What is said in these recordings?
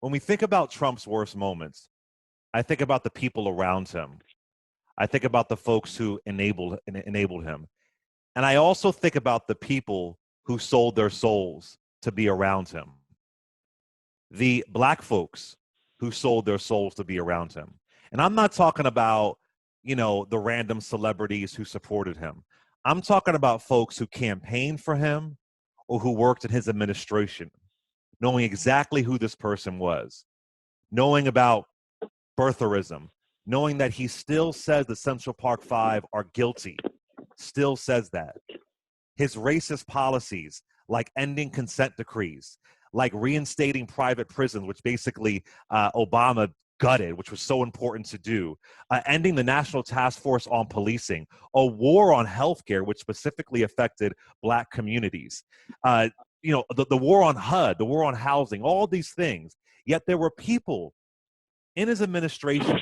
when we think about Trump's worst moments, I think about the people around him. I think about the folks who enabled him. And I also think about the people who sold their souls to be around him. The black folks who sold their souls to be around him. And I'm not talking about, the random celebrities who supported him. I'm talking about folks who campaigned for him or who worked in his administration, knowing exactly who this person was, knowing about birtherism, knowing that he still says the Central Park Five are guilty, still says that. His racist policies, like ending consent decrees, like reinstating private prisons, which basically Obama gutted, which was so important to do, ending the National Task Force on Policing, a war on healthcare, which specifically affected black communities, the war on HUD, the war on housing, all these things. Yet there were people in his administration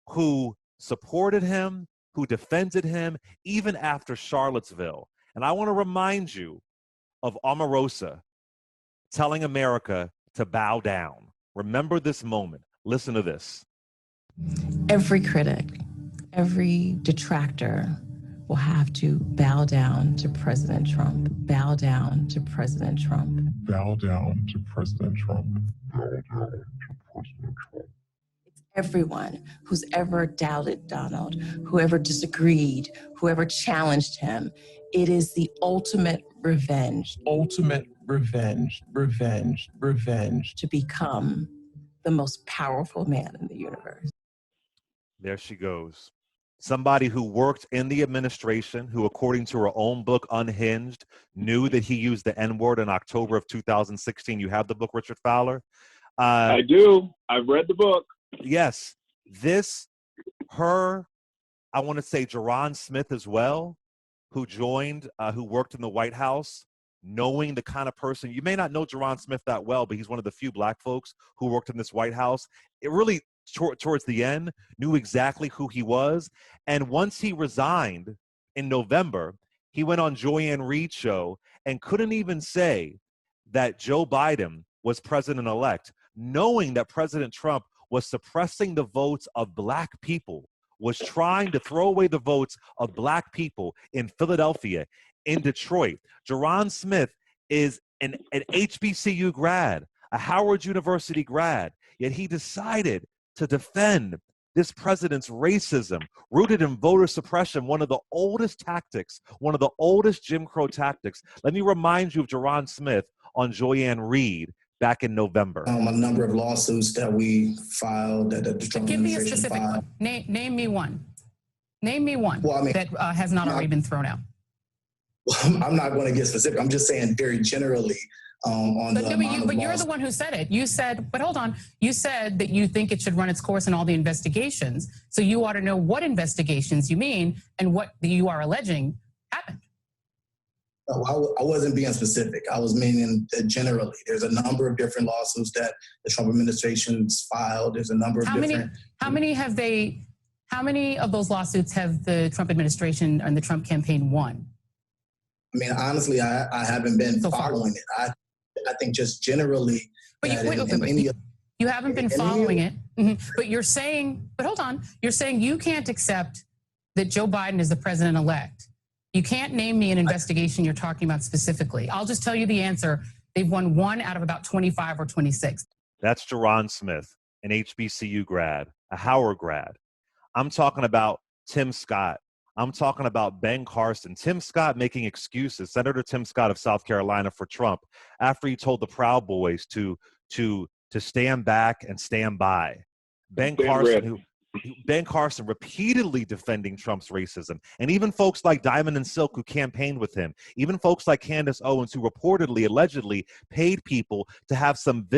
who supported him, who defended him, even after Charlottesville. And I want to remind you of Omarosa telling America to bow down. Remember this moment. Listen to this. Every critic, every detractor will have to bow down to President Trump. Bow down to President Trump. Bow down to President Trump. Bow down to President Trump. It's everyone who's ever doubted Donald, whoever disagreed, whoever challenged him. It is the ultimate revenge. Ultimate revenge, revenge, revenge. To become the most powerful man in the universe. There she goes. Somebody who worked in the administration, who, according to her own book, Unhinged, knew that he used the N-word in October of 2016. You have the book, Richard Fowler? I do. I've read the book. Yes. I want to say Jaron Smith as well, who worked in the White House, knowing the kind of person, you may not know Jaron Smith that well, but he's one of the few black folks who worked in this White House. It really, towards the end, knew exactly who he was. And once he resigned in November, he went on Joy-Ann Reid's show and couldn't even say that Joe Biden was president-elect, knowing that President Trump was suppressing the votes of black people, was trying to throw away the votes of black people in Philadelphia, in Detroit. Jaron Smith is an HBCU grad, a Howard University grad, yet he decided to defend this president's racism, rooted in voter suppression, one of the oldest tactics, one of the oldest Jim Crow tactics. Let me remind you of Jaron Smith on Joy-Ann Reid back in November. A number of lawsuits that we filed, that the Trump Give me a administration specific filed. one. Name me one. Name me one that has not already been thrown out. I'm not going to get specific. I'm just saying very generally But you're the one who said it. You said, but hold on. You said that you think it should run its course in all the investigations. So you ought to know what investigations you mean and what you are alleging happened. No, I wasn't being specific. I was meaning that generally. There's a number of different lawsuits that the Trump administration's filed. There's a number of How many of those lawsuits have the Trump administration and the Trump campaign won? I mean, honestly, I haven't been following it. I think just generally. But you haven't been following it. Mm-hmm. But you're saying, but hold on. You're saying you can't accept that Joe Biden is the president-elect. You can't name me an investigation you're talking about specifically. I'll just tell you the answer. They've won 1 out of about 25 or 26. That's Jaron Smith, an HBCU grad, a Howard grad. I'm talking about Tim Scott. I'm talking about Ben Carson. Tim Scott making excuses, Senator Tim Scott of South Carolina, for Trump after he told the Proud Boys to stand back and stand by. Ben Carson repeatedly defending Trump's racism. And even folks like Diamond and Silk who campaigned with him, even folks like Candace Owens who reportedly, allegedly paid people to have some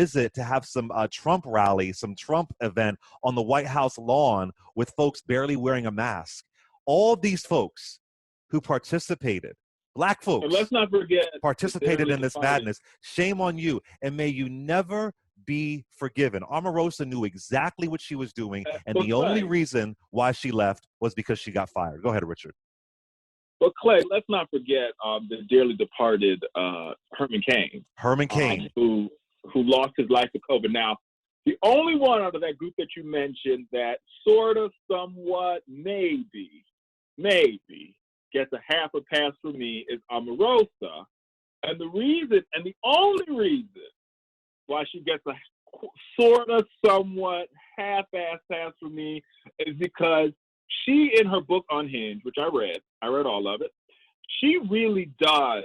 Trump rally, some Trump event on the White House lawn with folks barely wearing a mask. All these folks who participated, black folks, and let's not forget, participated in this madness. Shame on you, and may you never be forgiven. Omarosa knew exactly what she was doing, and the only reason why she left was because she got fired. Go ahead, Richard. But Clay, let's not forget the dearly departed Herman Cain. Herman Cain, who lost his life to COVID. Now, The only one out of that group that you mentioned that sort of, somewhat, maybe gets a half a pass from me is Omarosa. And the reason, and the only reason why she gets a sort of, somewhat, half-ass pass from me is because she, in her book Unhinged, which I read all of it, she really does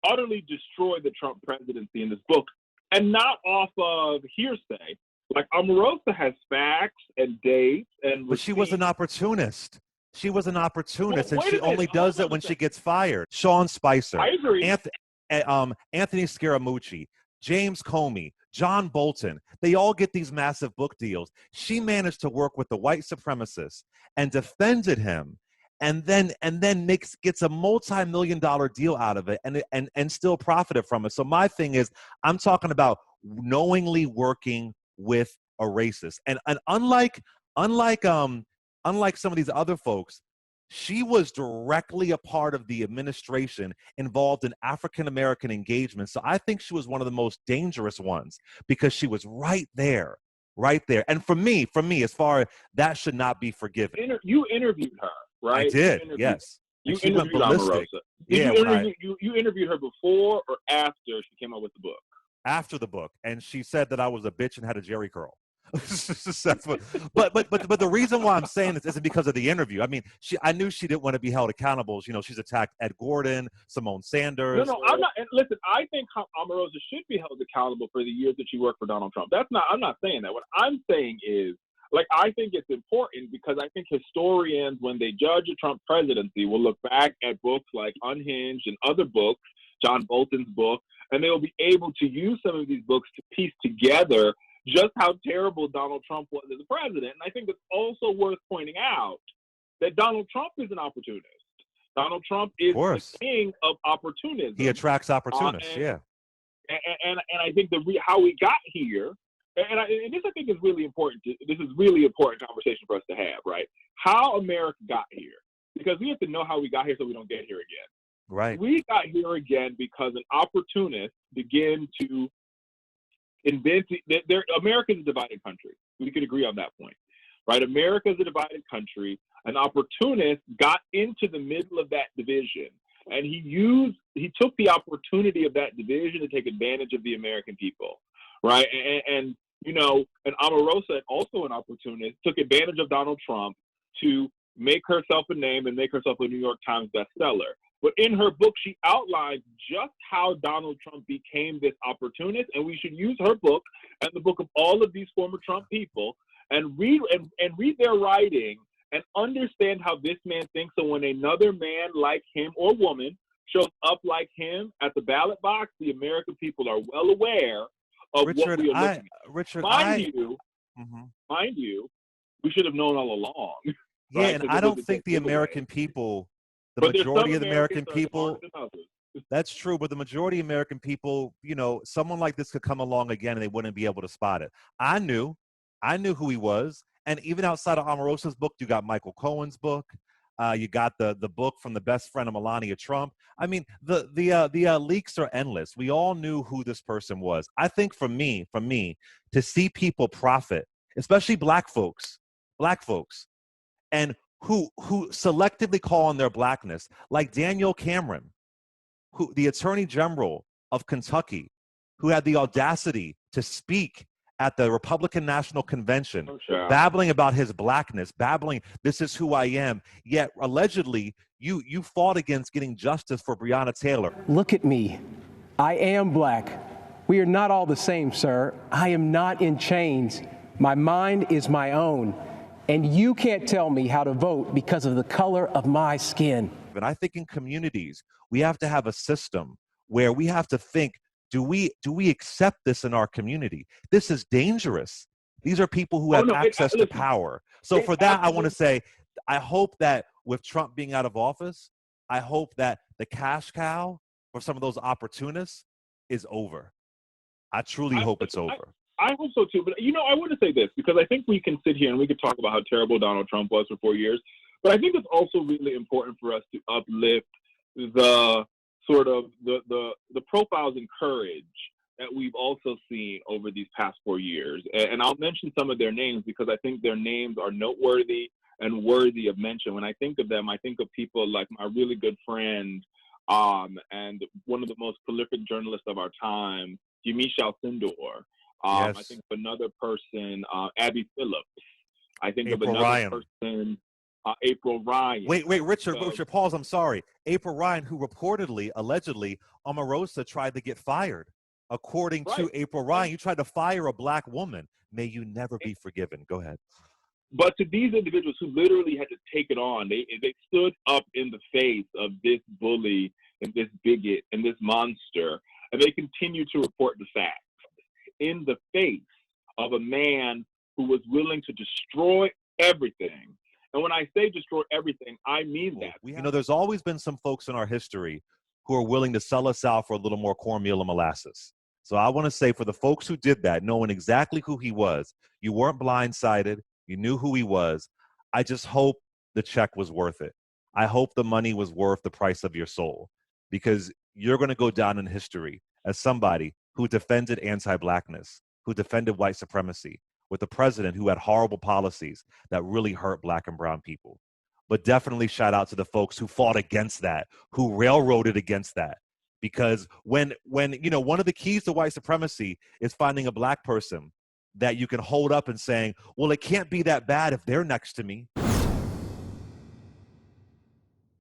utterly destroy the Trump presidency in this book, and not off of hearsay. Like, Omarosa has facts and dates and But she was an opportunist. She was an opportunist, Well, and she only does it when she gets fired. Sean Spicer, I agree. Anthony Scaramucci, James Comey, John Bolton, they all get these massive book deals. She managed to work with the white supremacists and defended him, and then gets a multi-million-dollar deal out of it, and still profited from it. So my thing is, I'm talking about knowingly working with a racist, and unlike some of these other folks, she was directly a part of the administration involved in African-American engagement. So I think she was one of the most dangerous ones because she was right there. And for me, as far as that should not be forgiven. You interviewed her, right? I did, yes. You she went interviewed ballistic. Omarosa. You interviewed her before or after she came out with the book? After the book, and she said that I was a bitch and had a Jerry curl. but the reason why I'm saying this isn't because of the interview. I mean, I knew she didn't want to be held accountable. You know, she's attacked Ed Gordon, Simone Sanders. No, I'm not. And listen, I think Omarosa should be held accountable for the years that she worked for Donald Trump. I'm not saying that. What I'm saying is, like, I think it's important because I think historians, when they judge a Trump presidency, will look back at books like Unhinged and other books, John Bolton's book, and they will be able to use some of these books to piece together just how terrible Donald Trump was as a president. And I think it's also worth pointing out that Donald Trump is an opportunist. Donald Trump is the king of opportunism. He attracts opportunists, and I think how we got here, and this I think is really important. This is really important conversation for us to have, right? How America got here, because we have to know how we got here so we don't get here again. Right. We got here again because an opportunist began to America is a divided country. We could agree on that point, right? America is a divided country. An opportunist got into the middle of that division, and he took the opportunity of that division to take advantage of the American people, right? And Omarosa, also an opportunist, took advantage of Donald Trump to make herself a name and make herself a New York Times bestseller. But in her book, she outlines just how Donald Trump became this opportunist, and we should use her book and the book of all of these former Trump people and read their writing and understand how this man thinks. So when another man like him or woman shows up like him at the ballot box, the American people are well aware of what we are looking at. Mind you, we should have known all along. Yeah, right? And I don't think the American people. The majority of the American people, that's true, but the majority of American people, someone like this could come along again and they wouldn't be able to spot it. I knew who he was. And even outside of Omarosa's book, you got Michael Cohen's book. You got the book from the best friend of Melania Trump. I mean, the leaks are endless. We all knew who this person was. I think for me, to see people profit, especially black folks, and who selectively call on their blackness, like Daniel Cameron, who the Attorney General of Kentucky, who had the audacity to speak at the Republican National Convention, babbling about his blackness, this is who I am, yet allegedly you fought against getting justice for Breonna Taylor. Look at me. I am black. We are not all the same, sir. I am not in chains. My mind is my own. And you can't tell me how to vote because of the color of my skin. But I think in communities, we have to have a system where we have to think, do we accept this in our community? This is dangerous. These are people who have access to power. So for that, I want to say, I hope that with Trump being out of office, I hope that the cash cow for some of those opportunists is over. I truly hope it's over. I hope so too, but I want to say this because I think we can sit here and we could talk about how terrible Donald Trump was for 4 years, but I think it's also really important for us to uplift the sort of the profiles and courage that we've also seen over these past 4 years. And I'll mention some of their names because I think their names are noteworthy and worthy of mention. When I think of them, I think of people like my really good friend and one of the most prolific journalists of our time, Yamiche Alcindor. Yes. I think of another person, Abby Phillips. I think April of another Ryan. person, April Ryan. Wait, Richard, pause. I'm sorry. April Ryan, who reportedly, allegedly, Omarosa tried to get fired. According to April Ryan, you tried to fire a black woman. May you never be forgiven. Go ahead. But to these individuals who literally had to take it on, they stood up in the face of this bully and this bigot and this monster, and they continue to report the facts in the face of a man who was willing to destroy everything. And when I say destroy everything, I mean that. You know, there's always been some folks in our history who are willing to sell us out for a little more cornmeal and molasses. So I want to say, for the folks who did that, knowing exactly who he was, you weren't blindsided. You knew who he was. I just hope the check was worth it. I hope the money was worth the price of your soul, because you're going to go down in history as somebody who defended anti-blackness, who defended white supremacy, with a president who had horrible policies that really hurt black and brown people. But definitely shout out to the folks who fought against that, who railroaded against that. Because when you know, one of the keys to white supremacy is finding a black person that you can hold up and saying, well, it can't be that bad if they're next to me.